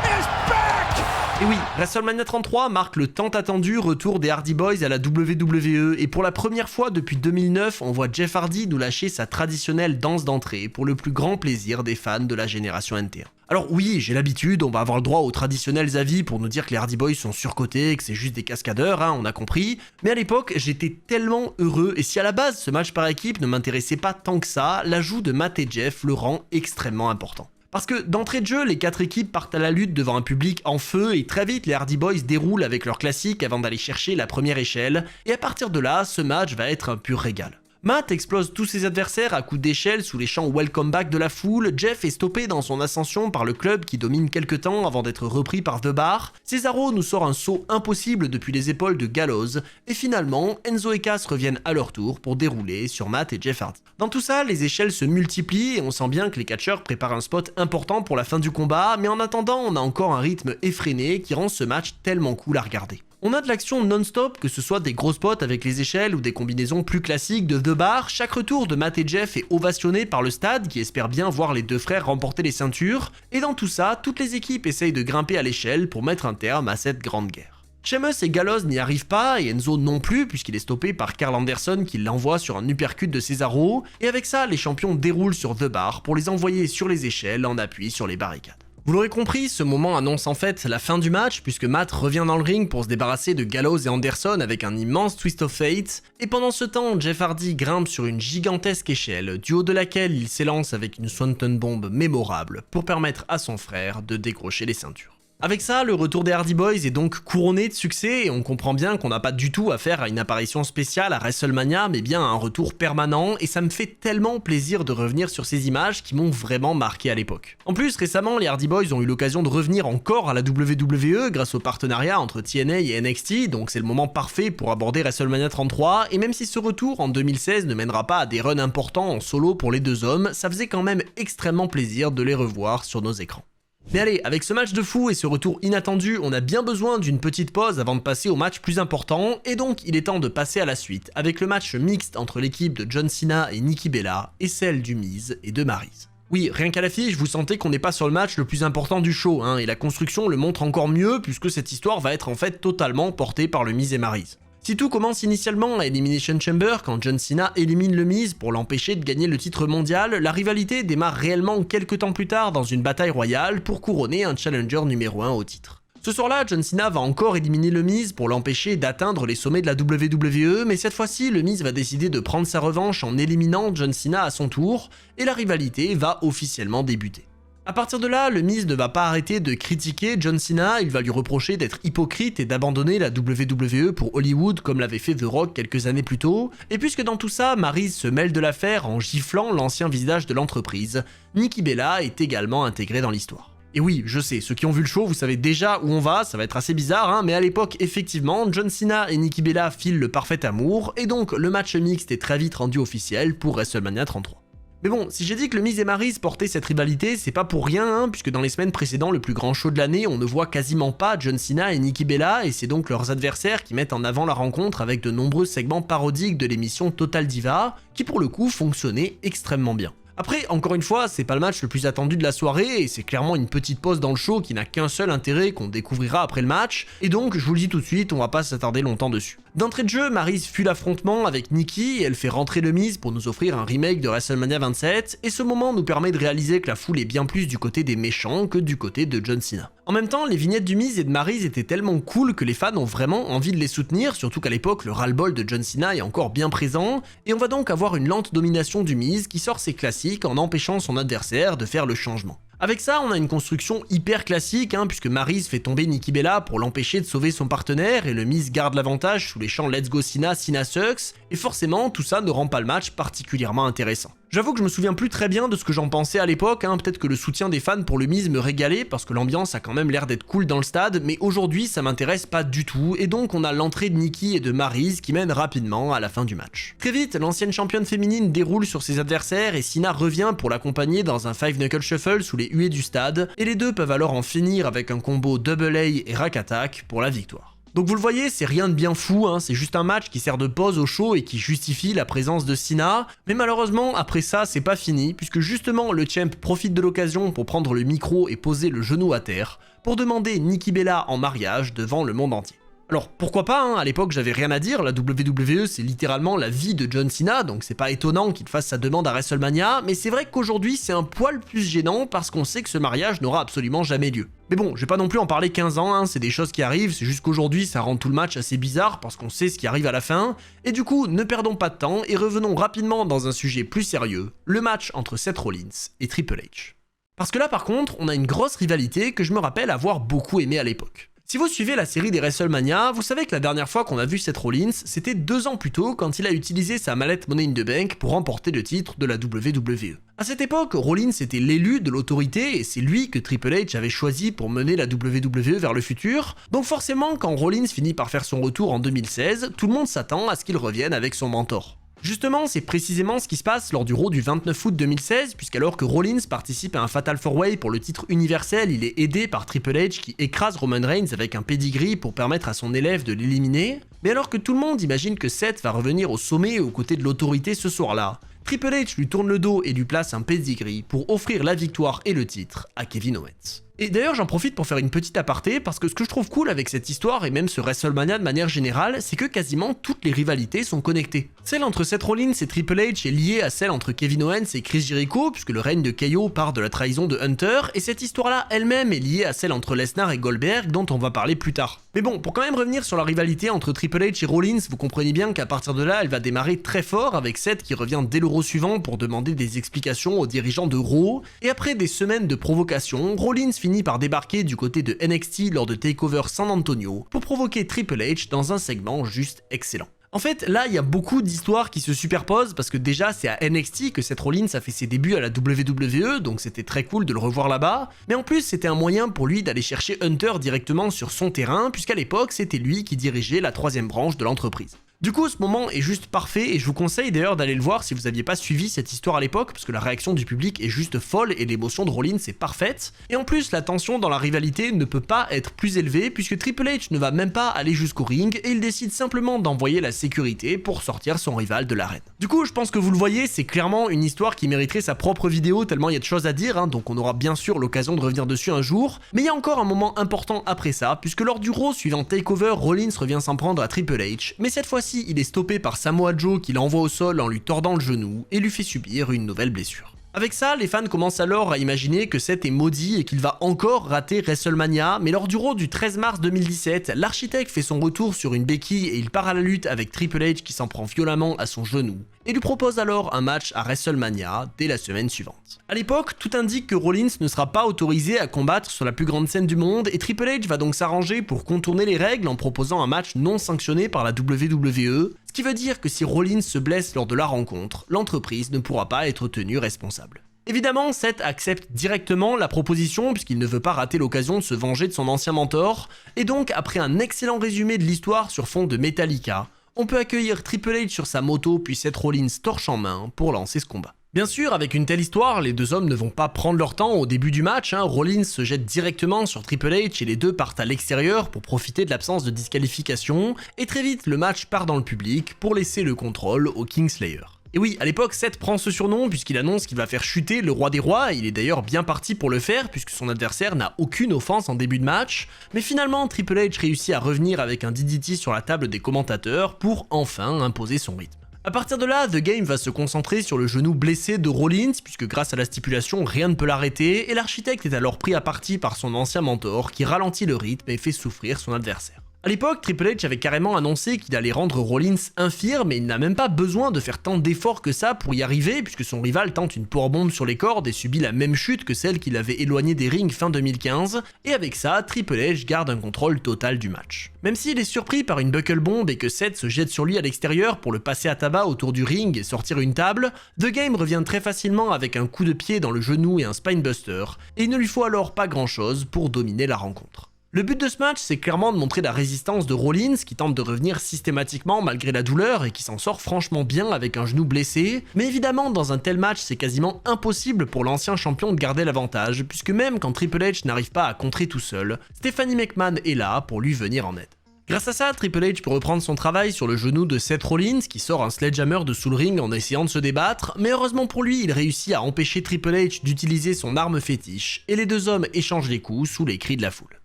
is back! Et oui, WrestleMania 33 marque le tant attendu retour des Hardy Boys à la WWE, et pour la première fois depuis 2009, on voit Jeff Hardy nous lâcher sa traditionnelle danse d'entrée pour le plus grand plaisir des fans de la génération NT1. Alors oui, j'ai l'habitude, on va avoir le droit aux traditionnels avis pour nous dire que les Hardy Boys sont surcotés, que c'est juste des cascadeurs, on a compris, mais à l'époque, j'étais tellement heureux, et si à la base ce match par équipe ne m'intéressait pas tant que ça, l'ajout de Matt et Jeff le rend extrêmement important. Parce que d'entrée de jeu, les 4 équipes partent à la lutte devant un public en feu et très vite les Hardy Boys déroulent avec leur classique avant d'aller chercher la première échelle, et à partir de là, ce match va être un pur régal. Matt explose tous ses adversaires à coups d'échelle sous les chants Welcome Back de la foule, Jeff est stoppé dans son ascension par le club qui domine quelques temps avant d'être repris par The Bar, Cesaro nous sort un saut impossible depuis les épaules de Gallows, et finalement, Enzo et Cass reviennent à leur tour pour dérouler sur Matt et Jeff Hardy. Dans tout ça, les échelles se multiplient et on sent bien que les catcheurs préparent un spot important pour la fin du combat, mais en attendant, on a encore un rythme effréné qui rend ce match tellement cool à regarder. On a de l'action non-stop, que ce soit des gros spots avec les échelles ou des combinaisons plus classiques de The Bar, chaque retour de Matt et Jeff est ovationné par le stade qui espère bien voir les deux frères remporter les ceintures, et dans tout ça, toutes les équipes essayent de grimper à l'échelle pour mettre un terme à cette grande guerre. Sheamus et Gallows n'y arrivent pas, et Enzo non plus, puisqu'il est stoppé par Karl Anderson qui l'envoie sur un uppercut de Cesaro, et avec ça, les champions déroulent sur The Bar pour les envoyer sur les échelles en appui sur les barricades. Vous l'aurez compris, ce moment annonce en fait la fin du match puisque Matt revient dans le ring pour se débarrasser de Gallows et Anderson avec un immense twist of fate, et pendant ce temps, Jeff Hardy grimpe sur une gigantesque échelle, du haut de laquelle il s'élance avec une Swanton Bomb mémorable pour permettre à son frère de décrocher les ceintures. Avec ça, le retour des Hardy Boys est donc couronné de succès et on comprend bien qu'on n'a pas du tout affaire à une apparition spéciale à WrestleMania, mais bien à un retour permanent, et ça me fait tellement plaisir de revenir sur ces images qui m'ont vraiment marqué à l'époque. En plus, récemment, les Hardy Boys ont eu l'occasion de revenir encore à la WWE grâce au partenariat entre TNA et NXT, donc c'est le moment parfait pour aborder WrestleMania 33, et même si ce retour en 2016 ne mènera pas à des runs importants en solo pour les deux hommes, ça faisait quand même extrêmement plaisir de les revoir sur nos écrans. Mais allez, avec ce match de fou et ce retour inattendu, on a bien besoin d'une petite pause avant de passer au match plus important, et donc il est temps de passer à la suite, avec le match mixte entre l'équipe de John Cena et Nikki Bella, et celle du Miz et de Maryse. Oui, rien qu'à l'affiche, vous sentez qu'on n'est pas sur le match le plus important du show, et la construction le montre encore mieux, puisque cette histoire va être en fait totalement portée par le Miz et Maryse. Si tout commence initialement à Elimination Chamber quand John Cena élimine le Miz pour l'empêcher de gagner le titre mondial, la rivalité démarre réellement quelques temps plus tard dans une bataille royale pour couronner un challenger numéro 1 au titre. Ce soir-là, John Cena va encore éliminer le Miz pour l'empêcher d'atteindre les sommets de la WWE, mais cette fois-ci, le Miz va décider de prendre sa revanche en éliminant John Cena à son tour, et la rivalité va officiellement débuter. À partir de là, le Miz ne va pas arrêter de critiquer John Cena, il va lui reprocher d'être hypocrite et d'abandonner la WWE pour Hollywood comme l'avait fait The Rock quelques années plus tôt, et puisque dans tout ça, Maryse se mêle de l'affaire en giflant l'ancien visage de l'entreprise, Nikki Bella est également intégrée dans l'histoire. Et oui, je sais, ceux qui ont vu le show, vous savez déjà où on va, ça va être assez bizarre, mais à l'époque, effectivement, John Cena et Nikki Bella filent le parfait amour, et donc le match mixte est très vite rendu officiel pour WrestleMania 33. Mais bon, si j'ai dit que le Miz et Maryse portaient cette rivalité, c'est pas pour rien, puisque dans les semaines précédentes, le plus grand show de l'année, on ne voit quasiment pas John Cena et Nikki Bella, et c'est donc leurs adversaires qui mettent en avant la rencontre avec de nombreux segments parodiques de l'émission Total Diva, qui pour le coup fonctionnaient extrêmement bien. Après, encore une fois, c'est pas le match le plus attendu de la soirée, et c'est clairement une petite pause dans le show qui n'a qu'un seul intérêt qu'on découvrira après le match, et donc je vous le dis tout de suite, on va pas s'attarder longtemps dessus. D'entrée de jeu, Maryse fuit l'affrontement avec Nikki, et elle fait rentrer le Miz pour nous offrir un remake de WrestleMania 27, et ce moment nous permet de réaliser que la foule est bien plus du côté des méchants que du côté de John Cena. En même temps, les vignettes du Miz et de Maryse étaient tellement cool que les fans ont vraiment envie de les soutenir, surtout qu'à l'époque, le ras-le-bol de John Cena est encore bien présent, et on va donc avoir une lente domination du Miz qui sort ses classiques en empêchant son adversaire de faire le changement. Avec ça, on a une construction hyper classique, puisque Maryse fait tomber Nikki Bella pour l'empêcher de sauver son partenaire, et le Miz garde l'avantage sous les chants Let's Go Cena, Cena Sucks, et forcément, tout ça ne rend pas le match particulièrement intéressant. J'avoue que je me souviens plus très bien de ce que j'en pensais à l'époque, peut-être que le soutien des fans pour le Miz me régalait parce que l'ambiance a quand même l'air d'être cool dans le stade, mais aujourd'hui ça m'intéresse pas du tout, et donc on a l'entrée de Nikki et de Maryse qui mènent rapidement à la fin du match. Très vite, l'ancienne championne féminine déroule sur ses adversaires et Cena revient pour l'accompagner dans un 5 knuckle shuffle sous les huées du stade, et les deux peuvent alors en finir avec un combo Double A et Rack Attack pour la victoire. Donc vous le voyez, c'est rien de bien fou, c'est juste un match qui sert de pause au show et qui justifie la présence de Cena, mais malheureusement après ça c'est pas fini, puisque justement le champ profite de l'occasion pour prendre le micro et poser le genou à terre, pour demander Nikki Bella en mariage devant le monde entier. Alors pourquoi pas, à l'époque j'avais rien à dire, la WWE c'est littéralement la vie de John Cena, donc c'est pas étonnant qu'il fasse sa demande à WrestleMania, mais c'est vrai qu'aujourd'hui c'est un poil plus gênant parce qu'on sait que ce mariage n'aura absolument jamais lieu. Mais bon, je vais pas non plus en parler 15 ans, c'est des choses qui arrivent, c'est juste qu'aujourd'hui ça rend tout le match assez bizarre parce qu'on sait ce qui arrive à la fin, et du coup ne perdons pas de temps et revenons rapidement dans un sujet plus sérieux, le match entre Seth Rollins et Triple H. Parce que là par contre, on a une grosse rivalité que je me rappelle avoir beaucoup aimé à l'époque. Si vous suivez la série des WrestleMania, vous savez que la dernière fois qu'on a vu Seth Rollins, c'était 2 ans plus tôt quand il a utilisé sa mallette Money in the Bank pour remporter le titre de la WWE. À cette époque, Rollins était l'élu de l'autorité et c'est lui que Triple H avait choisi pour mener la WWE vers le futur, donc forcément quand Rollins finit par faire son retour en 2016, tout le monde s'attend à ce qu'il revienne avec son mentor. Justement, c'est précisément ce qui se passe lors du Raw du 29 août 2016, puisqu'alors que Rollins participe à un Fatal 4-Way pour le titre universel, il est aidé par Triple H qui écrase Roman Reigns avec un pedigree pour permettre à son élève de l'éliminer. Mais alors que tout le monde imagine que Seth va revenir au sommet aux côtés de l'autorité ce soir-là, Triple H lui tourne le dos et lui place un pedigree pour offrir la victoire et le titre à Kevin Owens. Et d'ailleurs j'en profite pour faire une petite aparté parce que ce que je trouve cool avec cette histoire et même ce WrestleMania de manière générale, c'est que quasiment toutes les rivalités sont connectées. Celle entre Seth Rollins et Triple H est liée à celle entre Kevin Owens et Chris Jericho puisque le règne de KO part de la trahison de Hunter, et cette histoire-là elle-même est liée à celle entre Lesnar et Goldberg dont on va parler plus tard. Mais bon, pour quand même revenir sur la rivalité entre Triple H et Rollins, vous comprenez bien qu'à partir de là, elle va démarrer très fort avec Seth qui revient dès le Raw suivant pour demander des explications aux dirigeants de Raw, et après des semaines de provocation, Rollins finit par débarquer du côté de NXT lors de TakeOver San Antonio pour provoquer Triple H dans un segment juste excellent. En fait, là, il y a beaucoup d'histoires qui se superposent parce que déjà, c'est à NXT que Seth Rollins a fait ses débuts à la WWE, donc c'était très cool de le revoir là-bas. Mais en plus, c'était un moyen pour lui d'aller chercher Hunter directement sur son terrain, puisqu'à l'époque, c'était lui qui dirigeait la 3e branche de l'entreprise. Du coup, ce moment est juste parfait et je vous conseille d'ailleurs d'aller le voir si vous n'aviez pas suivi cette histoire à l'époque parce que la réaction du public est juste folle et l'émotion de Rollins est parfaite. Et en plus, la tension dans la rivalité ne peut pas être plus élevée puisque Triple H ne va même pas aller jusqu'au ring et il décide simplement d'envoyer la sécurité pour sortir son rival de l'arène. Du coup, je pense que vous le voyez, c'est clairement une histoire qui mériterait sa propre vidéo tellement il y a de choses à dire, donc on aura bien sûr l'occasion de revenir dessus un jour. Mais il y a encore un moment important après ça puisque lors du Raw suivant TakeOver, Rollins revient s'en prendre à Triple H, mais cette fois-ci il est stoppé par Samoa Joe qui l'envoie au sol en lui tordant le genou et lui fait subir une nouvelle blessure. Avec ça, les fans commencent alors à imaginer que Seth est maudit et qu'il va encore rater WrestleMania, mais lors du Raw du 13 mars 2017, l'architecte fait son retour sur une béquille et il part à la lutte avec Triple H qui s'en prend violemment à son genou, et lui propose alors un match à WrestleMania dès la semaine suivante. À l'époque, tout indique que Rollins ne sera pas autorisé à combattre sur la plus grande scène du monde, et Triple H va donc s'arranger pour contourner les règles en proposant un match non sanctionné par la WWE, ce qui veut dire que si Rollins se blesse lors de la rencontre, l'entreprise ne pourra pas être tenue responsable. Évidemment, Seth accepte directement la proposition puisqu'il ne veut pas rater l'occasion de se venger de son ancien mentor, et donc après un excellent résumé de l'histoire sur fond de Metallica, on peut accueillir Triple H sur sa moto puis Seth Rollins torche en main pour lancer ce combat. Bien sûr, avec une telle histoire, les deux hommes ne vont pas prendre leur temps au début du match, Rollins se jette directement sur Triple H et les deux partent à l'extérieur pour profiter de l'absence de disqualification, et très vite le match part dans le public pour laisser le contrôle au Kingslayer. Et oui, à l'époque, Seth prend ce surnom puisqu'il annonce qu'il va faire chuter le roi des rois, et il est d'ailleurs bien parti pour le faire puisque son adversaire n'a aucune offense en début de match, mais finalement Triple H réussit à revenir avec un DDT sur la table des commentateurs pour enfin imposer son rythme. A partir de là, The Game va se concentrer sur le genou blessé de Rollins puisque grâce à la stipulation, rien ne peut l'arrêter, et l'architecte est alors pris à partie par son ancien mentor qui ralentit le rythme et fait souffrir son adversaire. À l'époque, Triple H avait carrément annoncé qu'il allait rendre Rollins infirme et il n'a même pas besoin de faire tant d'efforts que ça pour y arriver puisque son rival tente une powerbomb sur les cordes et subit la même chute que celle qui l'avait éloigné des rings fin 2015 et avec ça, Triple H garde un contrôle total du match. Même s'il est surpris par une buckle bomb et que Seth se jette sur lui à l'extérieur pour le passer à tabac autour du ring et sortir une table, The Game revient très facilement avec un coup de pied dans le genou et un spinebuster et il ne lui faut alors pas grand chose pour dominer la rencontre. Le but de ce match, c'est clairement de montrer la résistance de Rollins qui tente de revenir systématiquement malgré la douleur et qui s'en sort franchement bien avec un genou blessé, mais évidemment dans un tel match c'est quasiment impossible pour l'ancien champion de garder l'avantage puisque même quand Triple H n'arrive pas à contrer tout seul, Stephanie McMahon est là pour lui venir en aide. Grâce à ça, Triple H peut reprendre son travail sur le genou de Seth Rollins qui sort un sledgehammer de sous le ring en essayant de se débattre, mais heureusement pour lui, il réussit à empêcher Triple H d'utiliser son arme fétiche et les deux hommes échangent les coups sous les cris de la foule.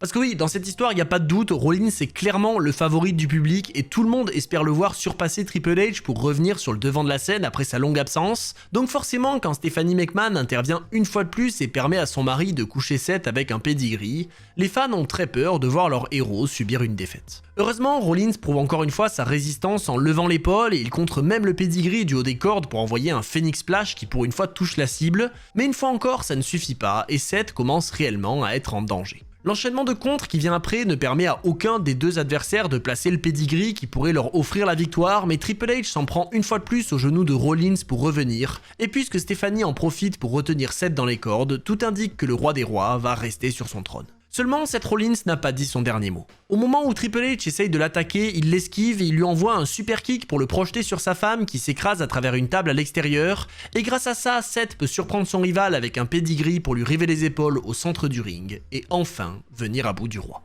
Parce que oui, dans cette histoire, il n'y a pas de doute, Rollins est clairement le favori du public et tout le monde espère le voir surpasser Triple H pour revenir sur le devant de la scène après sa longue absence. Donc forcément, quand Stephanie McMahon intervient une fois de plus et permet à son mari de coucher Seth avec un pedigree, les fans ont très peur de voir leur héros subir une défaite. Heureusement, Rollins prouve encore une fois sa résistance en levant l'épaule et il contre même le pedigree du haut des cordes pour envoyer un Phoenix Splash qui pour une fois touche la cible, mais une fois encore ça ne suffit pas et Seth commence réellement à être en danger. L'enchaînement de contres qui vient après ne permet à aucun des deux adversaires de placer le pedigree qui pourrait leur offrir la victoire, mais Triple H s'en prend une fois de plus au genou de Rollins pour revenir, et puisque Stephanie en profite pour retenir Seth dans les cordes, tout indique que le roi des rois va rester sur son trône. Seulement, Seth Rollins n'a pas dit son dernier mot. Au moment où Triple H essaye de l'attaquer, il l'esquive et il lui envoie un super kick pour le projeter sur sa femme qui s'écrase à travers une table à l'extérieur, et grâce à ça, Seth peut surprendre son rival avec un pedigree pour lui river les épaules au centre du ring, et enfin venir à bout du roi.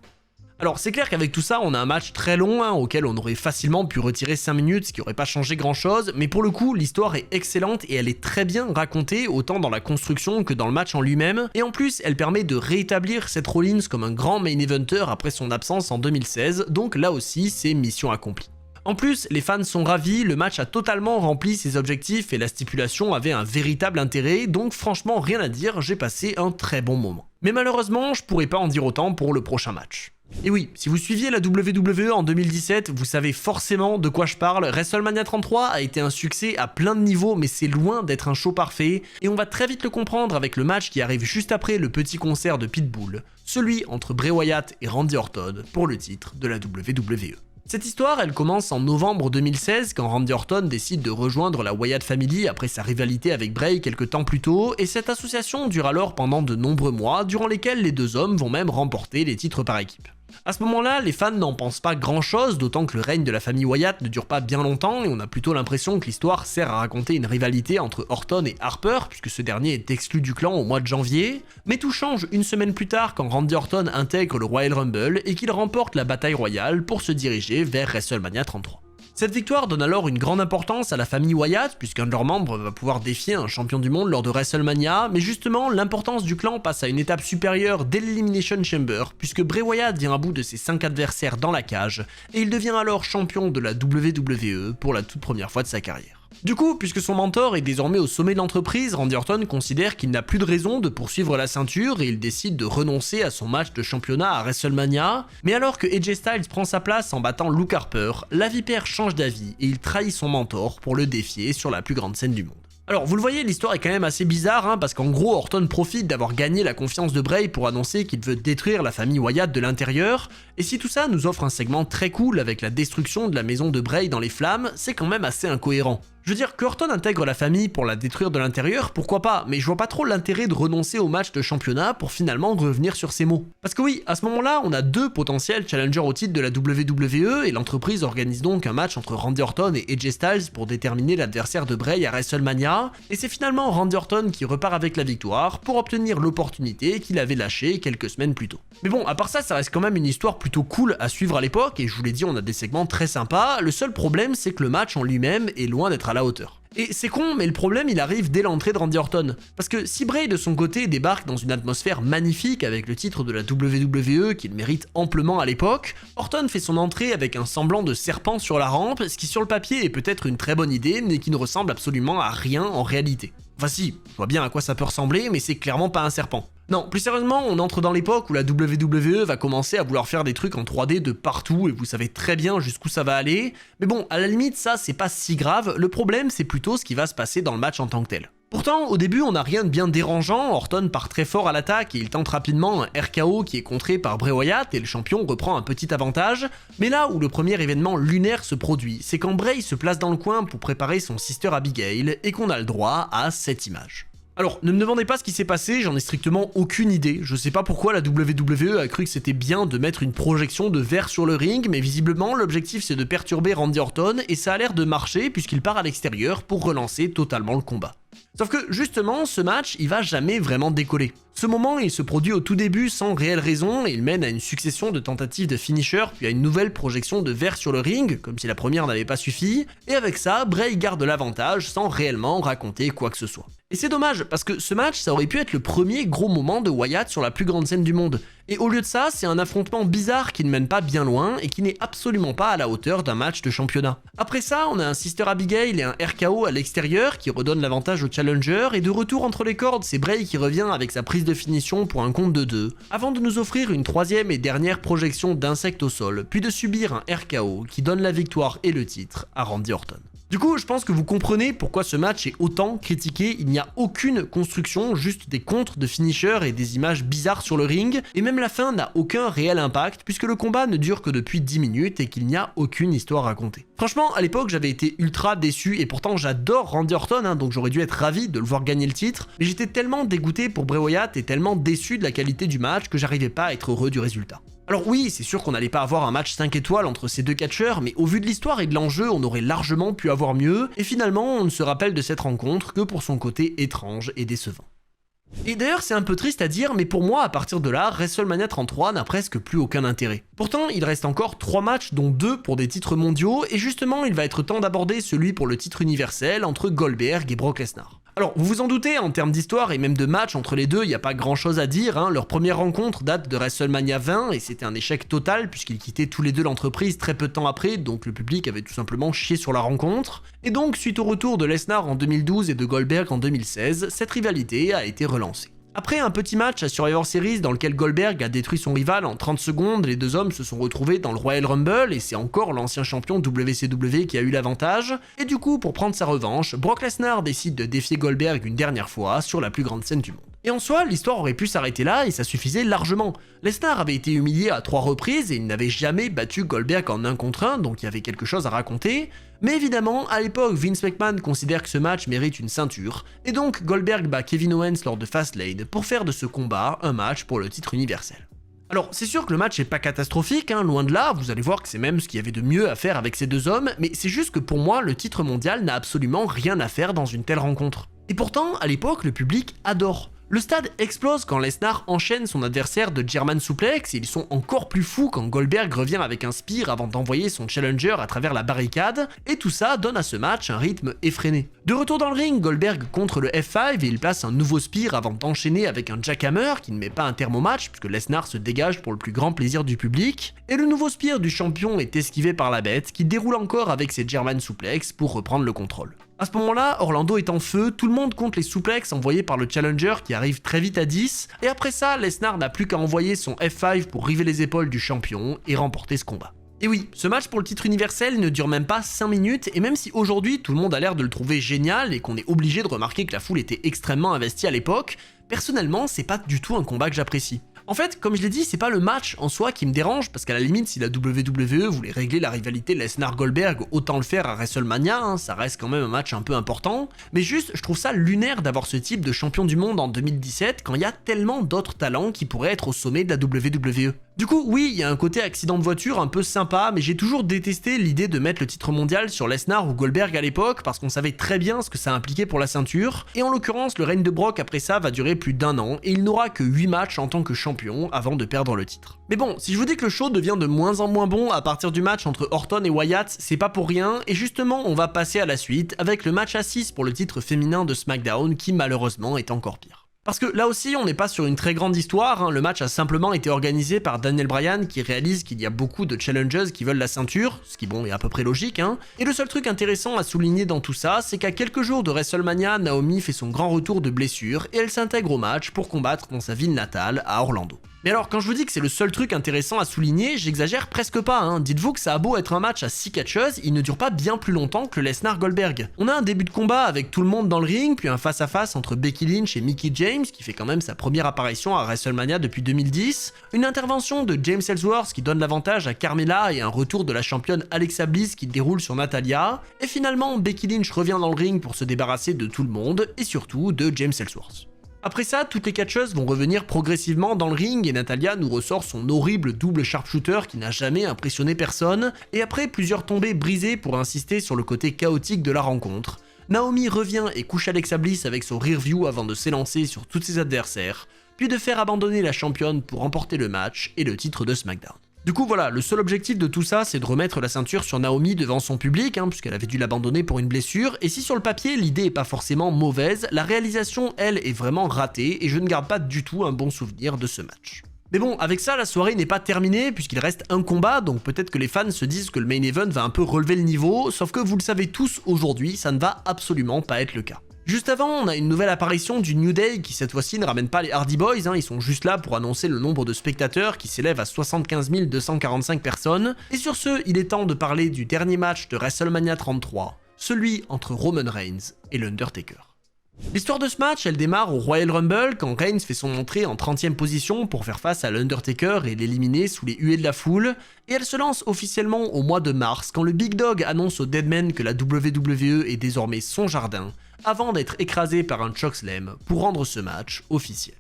Alors c'est clair qu'avec tout ça, on a un match très long auquel on aurait facilement pu retirer 5 minutes, ce qui aurait pas changé grand chose, mais pour le coup, l'histoire est excellente et elle est très bien racontée, autant dans la construction que dans le match en lui-même, et en plus, elle permet de rétablir Seth Rollins comme un grand main eventer après son absence en 2016, donc là aussi, c'est mission accomplie. En plus, les fans sont ravis, le match a totalement rempli ses objectifs et la stipulation avait un véritable intérêt, donc franchement rien à dire, j'ai passé un très bon moment. Mais malheureusement, je pourrais pas en dire autant pour le prochain match. Et oui, si vous suiviez la WWE en 2017, vous savez forcément de quoi je parle. WrestleMania 33 a été un succès à plein de niveaux, mais c'est loin d'être un show parfait, et on va très vite le comprendre avec le match qui arrive juste après le petit concert de Pitbull, celui entre Bray Wyatt et Randy Orton pour le titre de la WWE. Cette histoire, elle commence en novembre 2016 quand Randy Orton décide de rejoindre la Wyatt Family après sa rivalité avec Bray quelques temps plus tôt, et cette association dure alors pendant de nombreux mois, durant lesquels les deux hommes vont même remporter les titres par équipe. À ce moment-là, les fans n'en pensent pas grand-chose, d'autant que le règne de la famille Wyatt ne dure pas bien longtemps et on a plutôt l'impression que l'histoire sert à raconter une rivalité entre Orton et Harper, puisque ce dernier est exclu du clan au mois de janvier. Mais tout change une semaine plus tard quand Randy Orton intègre le Royal Rumble et qu'il remporte la bataille royale pour se diriger vers WrestleMania 33. Cette victoire donne alors une grande importance à la famille Wyatt, puisqu'un de leurs membres va pouvoir défier un champion du monde lors de WrestleMania, mais justement, l'importance du clan passe à une étape supérieure dès l'Elimination Chamber, puisque Bray Wyatt vient à bout de ses 5 adversaires dans la cage, et il devient alors champion de la WWE pour la toute première fois de sa carrière. Du coup, puisque son mentor est désormais au sommet de l'entreprise, Randy Orton considère qu'il n'a plus de raison de poursuivre la ceinture et il décide de renoncer à son match de championnat à WrestleMania, mais alors que AJ Styles prend sa place en battant Luke Harper, la vipère change d'avis et il trahit son mentor pour le défier sur la plus grande scène du monde. Alors vous le voyez, l'histoire est quand même assez bizarre, parce qu'en gros Orton profite d'avoir gagné la confiance de Bray pour annoncer qu'il veut détruire la famille Wyatt de l'intérieur, et si tout ça nous offre un segment très cool avec la destruction de la maison de Bray dans les flammes, c'est quand même assez incohérent. Je veux dire, que Orton intègre la famille pour la détruire de l'intérieur, pourquoi pas, mais je vois pas trop l'intérêt de renoncer au match de championnat pour finalement revenir sur ses mots. Parce que oui, à ce moment-là, on a deux potentiels challengers au titre de la WWE, et l'entreprise organise donc un match entre Randy Orton et AJ Styles pour déterminer l'adversaire de Bray à WrestleMania, et c'est finalement Randy Orton qui repart avec la victoire pour obtenir l'opportunité qu'il avait lâchée quelques semaines plus tôt. Mais bon, à part ça, ça reste quand même une histoire plutôt cool à suivre à l'époque, et je vous l'ai dit, on a des segments très sympas. Le seul problème, c'est que le match en lui-même est loin d'être à la hauteur. Et c'est con, mais le problème il arrive dès l'entrée de Randy Orton. Parce que si Bray de son côté débarque dans une atmosphère magnifique avec le titre de la WWE qu'il mérite amplement à l'époque, Orton fait son entrée avec un semblant de serpent sur la rampe, ce qui sur le papier est peut-être une très bonne idée, mais qui ne ressemble absolument à rien en réalité. Enfin si, je vois bien à quoi ça peut ressembler, mais c'est clairement pas un serpent. Non, plus sérieusement, on entre dans l'époque où la WWE va commencer à vouloir faire des trucs en 3D de partout et vous savez très bien jusqu'où ça va aller. Mais bon, à la limite, ça c'est pas si grave, le problème c'est plutôt ce qui va se passer dans le match en tant que tel. Pourtant, au début, on n'a rien de bien dérangeant, Orton part très fort à l'attaque et il tente rapidement un RKO qui est contré par Bray Wyatt et le champion reprend un petit avantage. Mais là où le premier événement lunaire se produit, c'est quand Bray se place dans le coin pour préparer son Sister Abigail et qu'on a le droit à cette image. Alors, ne me demandez pas ce qui s'est passé, j'en ai strictement aucune idée. Je sais pas pourquoi la WWE a cru que c'était bien de mettre une projection de verre sur le ring, mais visiblement l'objectif c'est de perturber Randy Orton et ça a l'air de marcher puisqu'il part à l'extérieur pour relancer totalement le combat. Sauf que justement, ce match, il va jamais vraiment décoller. Ce moment, il se produit au tout début sans réelle raison et il mène à une succession de tentatives de finisher puis à une nouvelle projection de verre sur le ring, comme si la première n'avait pas suffi, et avec ça, Bray garde l'avantage sans réellement raconter quoi que ce soit. Et c'est dommage, parce que ce match, ça aurait pu être le premier gros moment de Wyatt sur la plus grande scène du monde. Et au lieu de ça, c'est un affrontement bizarre qui ne mène pas bien loin et qui n'est absolument pas à la hauteur d'un match de championnat. Après ça, on a un Sister Abigail et un RKO à l'extérieur qui redonnent l'avantage au challenger, et de retour entre les cordes, c'est Bray qui revient avec sa prise de finition pour un compte de 2, avant de nous offrir une troisième et dernière projection d'insecte au sol, puis de subir un RKO qui donne la victoire et le titre à Randy Orton. Du coup, je pense que vous comprenez pourquoi ce match est autant critiqué, il n'y a aucune construction, juste des contres de finisher et des images bizarres sur le ring, et même la fin n'a aucun réel impact puisque le combat ne dure que depuis 10 minutes et qu'il n'y a aucune histoire à raconter. Franchement, à l'époque, j'avais été ultra déçu et pourtant j'adore Randy Orton, donc j'aurais dû être ravi de le voir gagner le titre, mais j'étais tellement dégoûté pour Bray Wyatt et tellement déçu de la qualité du match que j'arrivais pas à être heureux du résultat. Alors oui, c'est sûr qu'on n'allait pas avoir un match 5 étoiles entre ces deux catcheurs, mais au vu de l'histoire et de l'enjeu, on aurait largement pu avoir mieux, et finalement, on ne se rappelle de cette rencontre que pour son côté étrange et décevant. Et d'ailleurs, c'est un peu triste à dire, mais pour moi, à partir de là, WrestleMania 33 n'a presque plus aucun intérêt. Pourtant, il reste encore 3 matchs, dont 2 pour des titres mondiaux, et justement, il va être temps d'aborder celui pour le titre universel entre Goldberg et Brock Lesnar. Alors, vous vous en doutez, en termes d'histoire et même de match entre les deux, il n'y a pas grand chose à dire, Leur première rencontre date de WrestleMania 20 et c'était un échec total puisqu'ils quittaient tous les deux l'entreprise très peu de temps après, donc le public avait tout simplement chié sur la rencontre. Et donc, suite au retour de Lesnar en 2012 et de Goldberg en 2016, cette rivalité a été relancée. Après un petit match à Survivor Series dans lequel Goldberg a détruit son rival en 30 secondes, les deux hommes se sont retrouvés dans le Royal Rumble et c'est encore l'ancien champion WCW qui a eu l'avantage. Et du coup, pour prendre sa revanche, Brock Lesnar décide de défier Goldberg une dernière fois sur la plus grande scène du monde. Et en soi, l'histoire aurait pu s'arrêter là et ça suffisait largement. Lesnar avait été humilié à 3 reprises et il n'avait jamais battu Goldberg en 1 contre 1, donc il y avait quelque chose à raconter. Mais évidemment, à l'époque, Vince McMahon considère que ce match mérite une ceinture, et donc Goldberg bat Kevin Owens lors de Fastlane pour faire de ce combat un match pour le titre universel. Alors, c'est sûr que le match est pas catastrophique, loin de là, vous allez voir que c'est même ce qu'il y avait de mieux à faire avec ces deux hommes, mais c'est juste que pour moi, le titre mondial n'a absolument rien à faire dans une telle rencontre. Et pourtant, à l'époque, le public adore. Le stade explose quand Lesnar enchaîne son adversaire de German Suplex et ils sont encore plus fous quand Goldberg revient avec un spear avant d'envoyer son challenger à travers la barricade, et tout ça donne à ce match un rythme effréné. De retour dans le ring, Goldberg contre le F5 et il place un nouveau spear avant d'enchaîner avec un jackhammer qui ne met pas un terme au match puisque Lesnar se dégage pour le plus grand plaisir du public, et le nouveau spear du champion est esquivé par la bête qui déroule encore avec ses German Suplex pour reprendre le contrôle. À ce moment-là, Orlando est en feu, tout le monde compte les suplexes envoyés par le challenger qui arrive très vite à 10, et après ça, Lesnar n'a plus qu'à envoyer son F5 pour river les épaules du champion et remporter ce combat. Et oui, ce match pour le titre universel ne dure même pas 5 minutes, et même si aujourd'hui tout le monde a l'air de le trouver génial et qu'on est obligé de remarquer que la foule était extrêmement investie à l'époque, personnellement, c'est pas du tout un combat que j'apprécie. En fait, comme je l'ai dit, c'est pas le match en soi qui me dérange, parce qu'à la limite, si la WWE voulait régler la rivalité Lesnar-Goldberg, autant le faire à WrestleMania, ça reste quand même un match un peu important, mais juste, je trouve ça lunaire d'avoir ce type de champion du monde en 2017 quand il y a tellement d'autres talents qui pourraient être au sommet de la WWE. Du coup, oui, il y a un côté accident de voiture un peu sympa, mais j'ai toujours détesté l'idée de mettre le titre mondial sur Lesnar ou Goldberg à l'époque, parce qu'on savait très bien ce que ça impliquait pour la ceinture, et en l'occurrence, le règne de Brock après ça va durer plus d'1 an, et il n'aura que 8 matchs en tant que champion avant de perdre le titre. Mais bon, si je vous dis que le show devient de moins en moins bon à partir du match entre Orton et Wyatt, c'est pas pour rien, et justement, on va passer à la suite avec le match à 6 pour le titre féminin de SmackDown qui malheureusement est encore pire. Parce que là aussi, on n'est pas sur une très grande histoire, hein. Le match a simplement été organisé par Daniel Bryan qui réalise qu'il y a beaucoup de challengers qui veulent la ceinture, ce qui bon est à peu près logique, hein. Et le seul truc intéressant à souligner dans tout ça, c'est qu'à quelques jours de WrestleMania, Naomi fait son grand retour de blessure et elle s'intègre au match pour combattre dans sa ville natale, à Orlando. Mais alors, quand je vous dis que c'est le seul truc intéressant à souligner, j'exagère presque pas, hein. Dites-vous que ça a beau être un match à 6 catcheuses, il ne dure pas bien plus longtemps que le Lesnar-Goldberg. On a un début de combat avec tout le monde dans le ring, puis un face-à-face entre Becky Lynch et Mickie James, qui fait quand même sa première apparition à WrestleMania depuis 2010, une intervention de James Ellsworth qui donne l'avantage à Carmella et un retour de la championne Alexa Bliss qui déroule sur Natalya, et finalement Becky Lynch revient dans le ring pour se débarrasser de tout le monde, et surtout de James Ellsworth. Après ça, toutes les catcheuses vont revenir progressivement dans le ring et Natalya nous ressort son horrible double sharpshooter qui n'a jamais impressionné personne, et après plusieurs tombées brisées pour insister sur le côté chaotique de la rencontre, Naomi revient et couche Alexa Bliss avec son rear view avant de s'élancer sur tous ses adversaires, puis de faire abandonner la championne pour remporter le match et le titre de SmackDown. Du coup voilà, le seul objectif de tout ça c'est de remettre la ceinture sur Naomi devant son public, hein, puisqu'elle avait dû l'abandonner pour une blessure, et si sur le papier l'idée est pas forcément mauvaise, la réalisation elle est vraiment ratée et je ne garde pas du tout un bon souvenir de ce match. Mais bon, avec ça, la soirée n'est pas terminée puisqu'il reste un combat, donc peut-être que les fans se disent que le main event va un peu relever le niveau, sauf que vous le savez tous aujourd'hui, ça ne va absolument pas être le cas. Juste avant, on a une nouvelle apparition du New Day qui cette fois-ci ne ramène pas les Hardy Boys, hein, ils sont juste là pour annoncer le nombre de spectateurs qui s'élève à 75 245 personnes, et sur ce, il est temps de parler du dernier match de WrestleMania 33, celui entre Roman Reigns et l'Undertaker. L'histoire de ce match, elle démarre au Royal Rumble quand Reigns fait son entrée en 30e position pour faire face à l'Undertaker et l'éliminer sous les huées de la foule, et elle se lance officiellement au mois de mars quand le Big Dog annonce aux Deadmen que la WWE est désormais son jardin, avant d'être écrasé par un chokeslam pour rendre ce match officiel.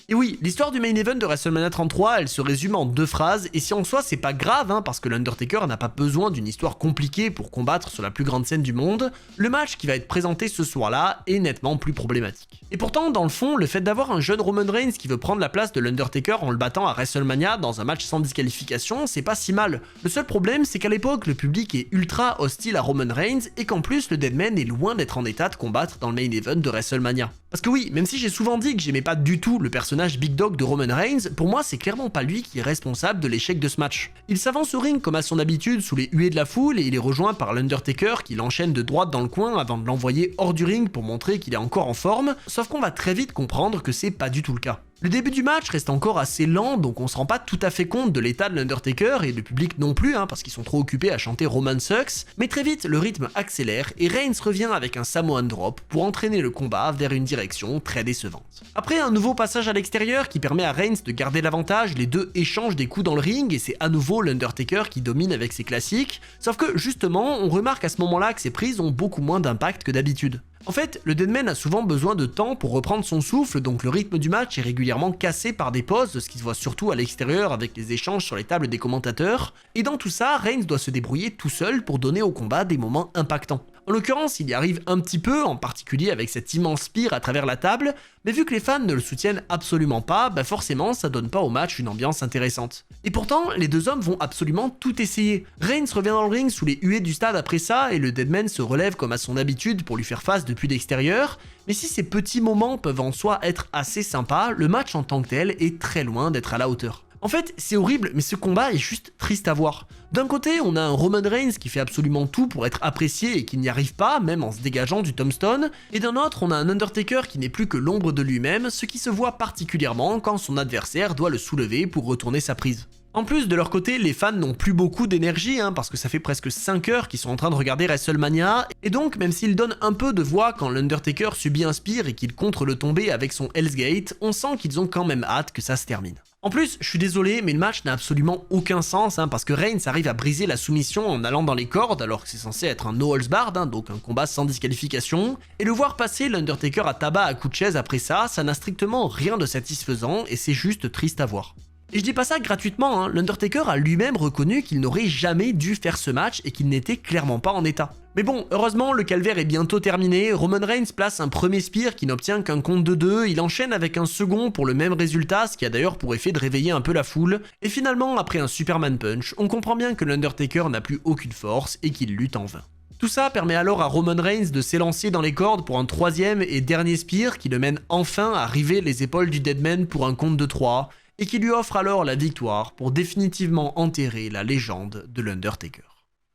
Et oui, l'histoire du main event de WrestleMania 33, elle se résume en 2 phrases, et si en soi c'est pas grave, hein, parce que l'Undertaker n'a pas besoin d'une histoire compliquée pour combattre sur la plus grande scène du monde, le match qui va être présenté ce soir-là est nettement plus problématique. Et pourtant, dans le fond, le fait d'avoir un jeune Roman Reigns qui veut prendre la place de l'Undertaker en le battant à WrestleMania dans un match sans disqualification, c'est pas si mal. Le seul problème, c'est qu'à l'époque, le public est ultra hostile à Roman Reigns, et qu'en plus, le Deadman est loin d'être en état de combattre dans le main event de WrestleMania. Parce que oui, même si j'ai souvent dit que j'aimais pas du tout le personnage Big Dog de Roman Reigns, pour moi c'est clairement pas lui qui est responsable de l'échec de ce match. Il s'avance au ring comme à son habitude sous les huées de la foule et il est rejoint par l'Undertaker qui l'enchaîne de droite dans le coin avant de l'envoyer hors du ring pour montrer qu'il est encore en forme, sauf qu'on va très vite comprendre que c'est pas du tout le cas. Le début du match reste encore assez lent, donc on se rend pas tout à fait compte de l'état de l'Undertaker et le public non plus, hein, parce qu'ils sont trop occupés à chanter Roman Sucks, mais très vite le rythme accélère et Reigns revient avec un Samoan Drop pour entraîner le combat vers une direction très décevante. Après un nouveau passage à l'extérieur qui permet à Reigns de garder l'avantage, les deux échangent des coups dans le ring et c'est à nouveau l'Undertaker qui domine avec ses classiques, sauf que justement on remarque à ce moment-là que ses prises ont beaucoup moins d'impact que d'habitude. En fait, le Deadman a souvent besoin de temps pour reprendre son souffle, donc le rythme du match est régulièrement cassé par des pauses, ce qui se voit surtout à l'extérieur avec les échanges sur les tables des commentateurs, et dans tout ça, Reigns doit se débrouiller tout seul pour donner au combat des moments impactants. En l'occurrence, il y arrive un petit peu, en particulier avec cet immense spear à travers la table, mais vu que les fans ne le soutiennent absolument pas, bah forcément ça donne pas au match une ambiance intéressante. Et pourtant, les deux hommes vont absolument tout essayer. Reigns revient dans le ring sous les huées du stade après ça, et le Deadman se relève comme à son habitude pour lui faire face depuis l'extérieur, mais si ces petits moments peuvent en soi être assez sympas, le match en tant que tel est très loin d'être à la hauteur. En fait, c'est horrible, mais ce combat est juste triste à voir. D'un côté, on a un Roman Reigns qui fait absolument tout pour être apprécié et qui n'y arrive pas, même en se dégageant du tombstone, et d'un autre, on a un Undertaker qui n'est plus que l'ombre de lui-même, ce qui se voit particulièrement quand son adversaire doit le soulever pour retourner sa prise. En plus, de leur côté, les fans n'ont plus beaucoup d'énergie, parce que ça fait presque 5 heures qu'ils sont en train de regarder WrestleMania, et donc, même s'ils donnent un peu de voix quand l'Undertaker subit un spear et qu'il contre le tomber avec son Hell's Gate, on sent qu'ils ont quand même hâte que ça se termine. En plus, je suis désolé, mais le match n'a absolument aucun sens, parce que Reigns arrive à briser la soumission en allant dans les cordes, alors que c'est censé être un no holds barred, donc un combat sans disqualification, et le voir passer l'Undertaker à tabac à coups de chaise après ça n'a strictement rien de satisfaisant, et c'est juste triste à voir. Et je dis pas ça gratuitement, l'Undertaker a lui-même reconnu qu'il n'aurait jamais dû faire ce match et qu'il n'était clairement pas en état. Mais bon, heureusement, le calvaire est bientôt terminé, Roman Reigns place un premier spear qui n'obtient qu'un compte de 2, il enchaîne avec un second pour le même résultat, ce qui a d'ailleurs pour effet de réveiller un peu la foule, et finalement, après un Superman Punch, on comprend bien que l'Undertaker n'a plus aucune force et qu'il lutte en vain. Tout ça permet alors à Roman Reigns de s'élancer dans les cordes pour un troisième et dernier spear qui le mène enfin à river les épaules du Deadman pour un compte de 3 et qui lui offre alors la victoire pour définitivement enterrer la légende de l'Undertaker.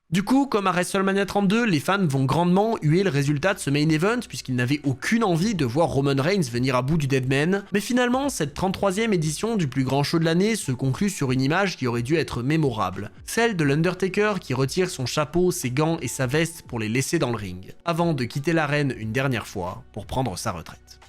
Du coup, comme à WrestleMania 32, les fans vont grandement huer le résultat de ce main event puisqu'ils n'avaient aucune envie de voir Roman Reigns venir à bout du Deadman, mais finalement, cette 33e édition du plus grand show de l'année se conclut sur une image qui aurait dû être mémorable, celle de l'Undertaker qui retire son chapeau, ses gants et sa veste pour les laisser dans le ring, avant de quitter l'arène une dernière fois pour prendre sa retraite.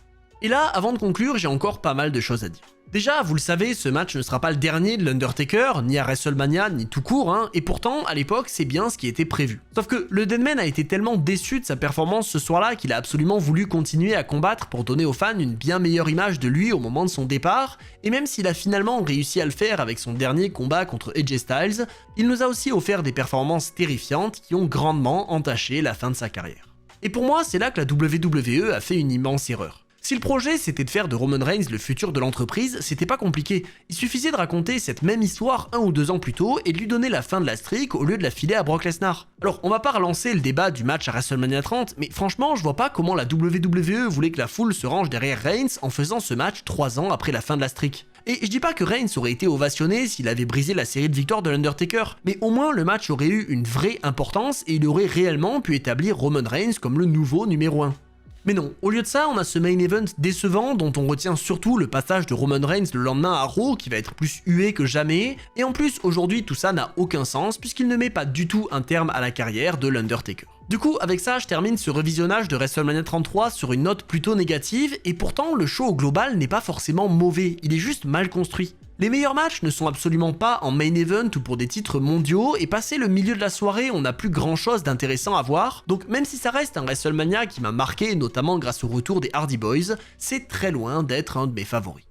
Et là, avant de conclure, j'ai encore pas mal de choses à dire. Déjà, vous le savez, ce match ne sera pas le dernier de l'Undertaker, ni à WrestleMania, ni tout court, et pourtant, à l'époque, c'est bien ce qui était prévu. Sauf que le Deadman a été tellement déçu de sa performance ce soir-là qu'il a absolument voulu continuer à combattre pour donner aux fans une bien meilleure image de lui au moment de son départ, et même s'il a finalement réussi à le faire avec son dernier combat contre AJ Styles, il nous a aussi offert des performances terrifiantes qui ont grandement entaché la fin de sa carrière. Et pour moi, c'est là que la WWE a fait une immense erreur. Si le projet c'était de faire de Roman Reigns le futur de l'entreprise, c'était pas compliqué. Il suffisait de raconter cette même histoire 1 ou 2 ans plus tôt et de lui donner la fin de la streak au lieu de la filer à Brock Lesnar. Alors on va pas relancer le débat du match à WrestleMania 30, mais franchement je vois pas comment la WWE voulait que la foule se range derrière Reigns en faisant ce match 3 ans après la fin de la streak. Et je dis pas que Reigns aurait été ovationné s'il avait brisé la série de victoires de l'Undertaker, mais au moins le match aurait eu une vraie importance et il aurait réellement pu établir Roman Reigns comme le nouveau numéro 1. Mais non, au lieu de ça, on a ce main event décevant dont on retient surtout le passage de Roman Reigns le lendemain à Raw qui va être plus hué que jamais, et en plus aujourd'hui tout ça n'a aucun sens puisqu'il ne met pas du tout un terme à la carrière de l'Undertaker. Du coup, avec ça, je termine ce revisionnage de WrestleMania 33 sur une note plutôt négative, et pourtant le show au global n'est pas forcément mauvais, il est juste mal construit. Les meilleurs matchs ne sont absolument pas en main event ou pour des titres mondiaux, et passé le milieu de la soirée, on n'a plus grand chose d'intéressant à voir, donc même si ça reste un WrestleMania qui m'a marqué, notamment grâce au retour des Hardy Boys, c'est très loin d'être un de mes favoris.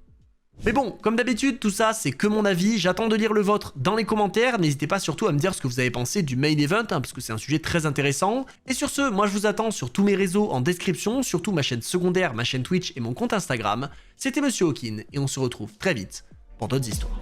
Mais bon, comme d'habitude, tout ça c'est que mon avis, j'attends de lire le vôtre dans les commentaires, n'hésitez pas surtout à me dire ce que vous avez pensé du main event, parce que c'est un sujet très intéressant, et sur ce, moi je vous attends sur tous mes réseaux en description, surtout ma chaîne secondaire, ma chaîne Twitch et mon compte Instagram. C'était Monsieur Hawkin, et on se retrouve très vite pour d'autres histoires.